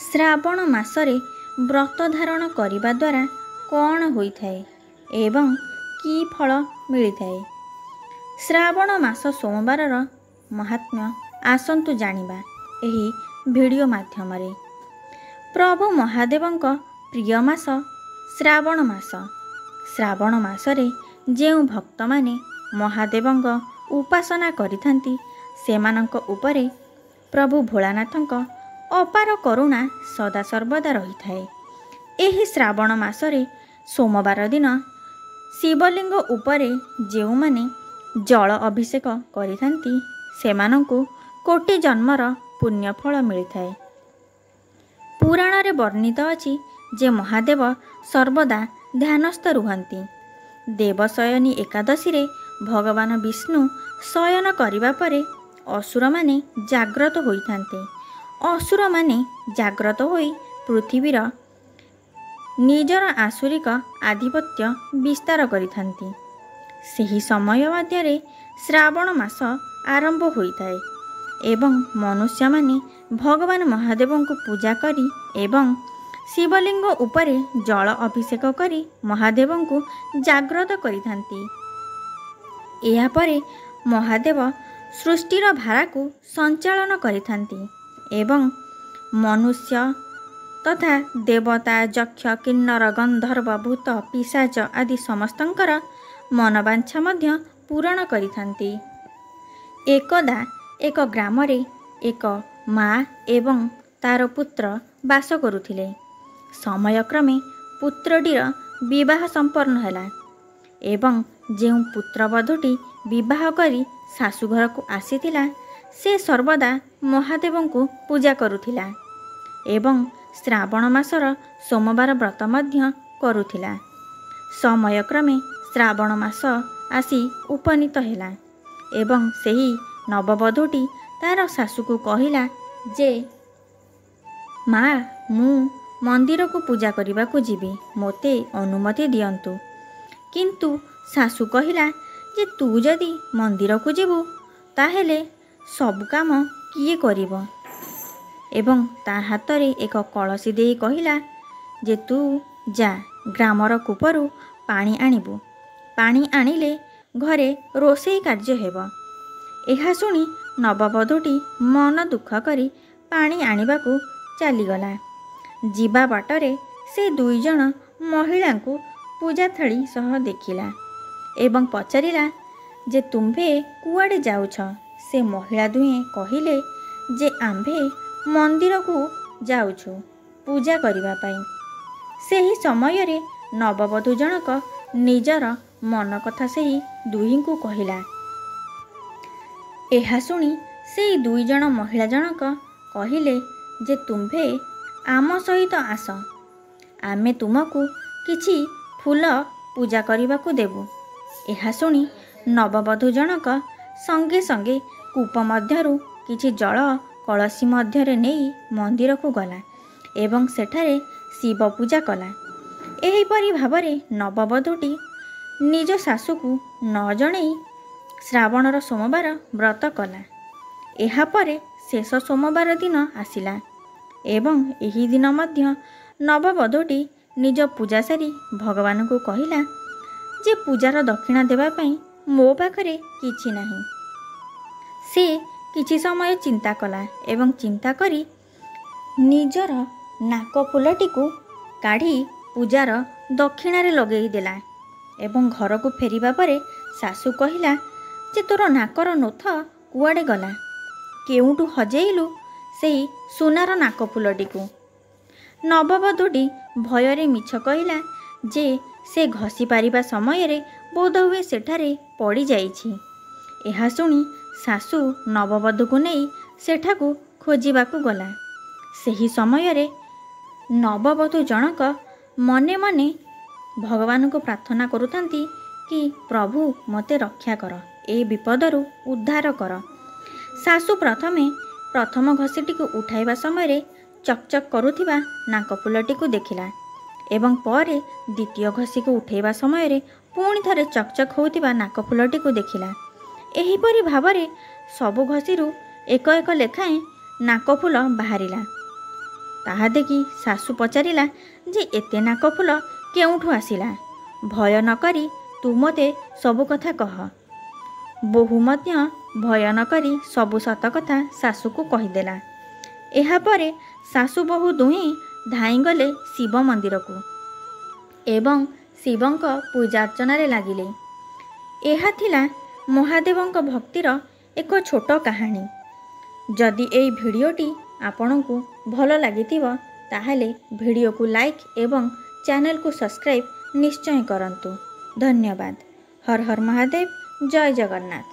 ଶ୍ରାବଣ ମାସରେ ବ୍ରତ ଧାରଣ କରିବା ଦ୍ୱାରା କ'ଣ ହୋଇଥାଏ ଏବଂ କି ଫଳ ମିଳିଥାଏ? ଶ୍ରାବଣ ମାସ ସୋମବାରର ମହାତ୍ମ୍ୟ ଆସନ୍ତୁ ଜାଣିବା ଏହି ଭିଡ଼ିଓ ମାଧ୍ୟମରେ। ପ୍ରଭୁ ମହାଦେବଙ୍କ ପ୍ରିୟ ମାସ ଶ୍ରାବଣ ମାସ। ଶ୍ରାବଣ ମାସରେ ଯେଉଁ ଭକ୍ତମାନେ ମହାଦେବଙ୍କ ଉପାସନା କରିଥାନ୍ତି ସେମାନଙ୍କ ଉପରେ ପ୍ରଭୁ ଭୋଳାନାଥଙ୍କ ଅପାର କରୁଣା ସଦାସର୍ବଦା ରହିଥାଏ। ଏହି ଶ୍ରାବଣ ମାସରେ ସୋମବାର ଦିନ ଶିବଲିଙ୍ଗ ଉପରେ ଯେଉଁମାନେ ଜଳ ଅଭିଷେକ କରିଥାନ୍ତି ସେମାନଙ୍କୁ କୋଟି ଜନ୍ମର ପୁଣ୍ୟଫଳ ମିଳିଥାଏ। ପୁରାଣରେ ବର୍ଣ୍ଣିତ ଅଛି ଯେ ମହାଦେବ ସର୍ବଦା ଧ୍ୟାନସ୍ଥ ରୁହନ୍ତି। ଦେବଶୟନୀ ଏକାଦଶୀରେ ଭଗବାନ ବିଷ୍ଣୁ ଶୟନ କରିବା ପରେ ଅସୁରମାନେ ଜାଗ୍ରତ ହୋଇଥାନ୍ତି। ଅସୁରମାନେ ଜାଗ୍ରତ ହୋଇ ପୃଥିବୀର ନିଜର ଆସୁରିକ ଆଧିପତ୍ୟ ବିସ୍ତାର କରିଥାନ୍ତି। ସେହି ସମୟ ମଧ୍ୟରେ ଶ୍ରାବଣ ମାସ ଆରମ୍ଭ ହୋଇଥାଏ ଏବଂ ମନୁଷ୍ୟମାନେ ଭଗବାନ ମହାଦେବଙ୍କୁ ପୂଜା କରି ଏବଂ ଶିବଲିଙ୍ଗ ଉପରେ ଜଳ ଅଭିଷେକ କରି ମହାଦେବଙ୍କୁ ଜାଗ୍ରତ କରିଥାନ୍ତି। ଏହାପରେ ମହାଦେବ ସୃଷ୍ଟିର ଭାରାକୁ ସଞ୍ଚାଳନ କରିଥାନ୍ତି ଏବଂ ମନୁଷ୍ୟ ତଥା ଦେବତା ଯକ୍ଷ କିନ୍ନର ଗନ୍ଧର୍ବ ଭୂତ ପିଶାଚ ଆଦି ସମସ୍ତଙ୍କର ମନବାଞ୍ଛା ମଧ୍ୟ ପୂରଣ କରିଥାନ୍ତି। ଏକଦା ଏକ ଗ୍ରାମରେ ଏକ ମା ଏବଂ ତାର ପୁତ୍ର ବାସ କରୁଥିଲେ। ସମୟକ୍ରମେ ପୁତ୍ରଟିର ବିବାହ ସମ୍ପନ୍ନ ହେଲା ଏବଂ ଯେଉଁ ପୁତ୍ରବଧୂଟି ବିବାହ କରି ଶାଶୁଘରକୁ ଆସିଥିଲା ସେ ସର୍ବଦା ମହାଦେବଙ୍କୁ ପୂଜା କରୁଥିଲା ଏବଂ ଶ୍ରାବଣ ମାସର ସୋମବାର ବ୍ରତ ମଧ୍ୟ କରୁଥିଲା। ସମୟକ୍ରମେ ଶ୍ରାବଣ ମାସ ଆସି ଉପନୀତ ହେଲା ଏବଂ ସେହି ନବବଧୂଟି ତାର ଶାଶୁକୁ କହିଲା ଯେ ମା ମୁଁ ମନ୍ଦିରକୁ ପୂଜା କରିବାକୁ ଯିବି, ମୋତେ ଅନୁମତି ଦିଅନ୍ତୁ। କିନ୍ତୁ ଶାଶୁ କହିଲା ଯେ ତୁ ଯଦି ମନ୍ଦିରକୁ ଯିବୁ ତାହେଲେ ସବୁ କାମ କିଏ କରିବ ଏବଂ ତା ହାତରେ ଏକ କଳସି ଦେଇ କହିଲା ଯେ ତୁ ଯା ଗ୍ରାମର କୂପରୁ ପାଣି ଆଣିବୁ, ପାଣି ଆଣିଲେ ଘରେ ରୋଷେଇ କାର୍ଯ୍ୟ ହେବ। ଏହା ଶୁଣି ନବବଧୂଟି ମନ ଦୁଃଖ କରି ପାଣି ଆଣିବାକୁ ଚାଲିଗଲା। ଯିବା ବାଟରେ ସେ ଦୁଇଜଣ ମହିଳାଙ୍କୁ ପୂଜା ଥାଳି ସହ ଦେଖିଲା ଏବଂ ପଚାରିଲା ଯେ ତୁମ୍ଭେ କୁଆଡ଼େ ଯାଉଛ? ସେ ମହିଳା ଦୁହେଁ କହିଲେ ଯେ ଆମ୍ଭେ ମନ୍ଦିରକୁ ଯାଉଛୁ ପୂଜା କରିବା ପାଇଁ। ସେହି ସମୟରେ ନବବଧୂ ଜଣକ ନିଜର ମନ କଥା ସେହି ଦୁହିଁଙ୍କୁ କହିଲା। ଏହା ଶୁଣି ସେହି ଦୁଇଜଣ ମହିଳା ଜଣକ କହିଲେ ଯେ ତୁମ୍ଭେ ଆମ ସହିତ ଆସ, ଆମେ ତୁମକୁ କିଛି ଫୁଲ ପୂଜା କରିବାକୁ ଦେବୁ। ଏହା ଶୁଣି ନବବଧୂ ଜଣକ ସଙ୍ଗେ ସଙ୍ଗେ କୂପ ମଧ୍ୟରୁ କିଛି ଜଳ କଳସି ମଧ୍ୟରେ ନେଇ ମନ୍ଦିରକୁ ଗଲା ଏବଂ ସେଠାରେ ଶିବ ପୂଜା କଲା। ଏହିପରି ଭାବରେ ନବବଧୂଟି ନିଜ ଶାଶୁକୁ ନ ଜଣେଇ ଶ୍ରାବଣର ସୋମବାର ବ୍ରତ କଲା। ଏହାପରେ ଶେଷ ସୋମବାର ଦିନ ଆସିଲା ଏବଂ ଏହି ଦିନ ମଧ୍ୟ ନବବଧୂଟି ନିଜ ପୂଜା ସାରି ଭଗବାନଙ୍କୁ କହିଲା ଯେ ପୂଜାର ଦକ୍ଷିଣା ଦେବା ପାଇଁ ମୋ ପାଖରେ କିଛି ନାହିଁ। ସେ କିଛି ସମୟ ଚିନ୍ତା କଲା ଏବଂ ଚିନ୍ତା କରି ନିଜର ନାକ ଫୁଲଟିକୁ କାଢ଼ି ପୂଜାର ଦକ୍ଷିଣାରେ ଲଗେଇ ଦେଲା ଏବଂ ଘରକୁ ଫେରିବା ପରେ ଶାଶୁ କହିଲା ଯେ ତୋର ନାକର ନୋଥ କୁଆଡ଼େ ଗଲା? କେଉଁଠୁ ହଜେଇଲୁ ସେହି ସୁନାର ନାକ ଫୁଲଟିକୁ? ନବବଧୂଟି ଭୟରେ ମିଛ କହିଲା ଯେ ସେ ଘଷି ପାରିବା ସମୟରେ ବୋଧହୁଏ ସେଠାରେ ପଡ଼ିଯାଇଛି। ଏହା ଶୁଣି ଶାଶୁ ନବବଧୂକୁ ନେଇ ସେଠାକୁ ଖୋଜିବାକୁ ଗଲା। ସେହି ସମୟରେ ନବବଧୂ ଜଣକ ମନେ ମନେ ଭଗବାନଙ୍କୁ ପ୍ରାର୍ଥନା କରୁଥାନ୍ତି କି ପ୍ରଭୁ ମୋତେ ରକ୍ଷା କର, ଏ ବିପଦରୁ ଉଦ୍ଧାର କର। ଶାଶୁ ପ୍ରଥମ ଘଷିଟିକୁ ଉଠାଇବା ସମୟରେ ଚକଚକ୍ କରୁଥିବା ନାକଫୁଲଟିକୁ ଦେଖିଲା ଏବଂ ପରେ ଦ୍ୱିତୀୟ ଘଷିକୁ ଉଠାଇବା ସମୟରେ ପୁଣି ଥରେ ଚକଚକ୍ ହେଉଥିବା ନାକଫୁଲଟିକୁ ଦେଖିଲା। ଏହିପରି ଭାବରେ ସବୁ ଘଷିରୁ ଏକ ଏକ ଲେଖାଏଁ ନାକଫୁଲ ବାହାରିଲା। ତାହା ଦେଖି ଶାଶୁ ପଚାରିଲା ଯେ ଏତେ ନାକ ଫୁଲ କେଉଁଠୁ ଆସିଲା? ଭୟ ନ କରି ତୁ ମୋତେ ସବୁ କଥା କହ। ବୋହୂ ମଧ୍ୟ ଭୟ ନ କରି ସବୁ ସତ କଥା ଶାଶୁକୁ କହିଦେଲା। ଏହାପରେ ଶାଶୁ ବୋହୂ ଦୁହେଁ ଧାଇଁଗଲେ ଶିବ ମନ୍ଦିରକୁ ଏବଂ ଶିବଙ୍କ ପୂଜାର୍ଚ୍ଚନାରେ ଲାଗିଲେ। ଏହା ଥିଲା ମହାଦେବଙ୍କ ଭକ୍ତିର ଏକ ଛୋଟ କାହାଣୀ। ଯଦି ଏହି ଭିଡ଼ିଓଟି ଆପଣଙ୍କୁ ଭଲ ଲାଗିଥିବ ତାହେଲେ ଭିଡ଼ିଓକୁ ଲାଇକ୍ ଏବଂ ଚ୍ୟାନେଲକୁ ସବସ୍କ୍ରାଇବ୍ ନିଶ୍ଚୟ କରନ୍ତୁ। ଧନ୍ୟବାଦ। ହର ହର ମହାଦେବ। ଜୟ ଜଗନ୍ନାଥ।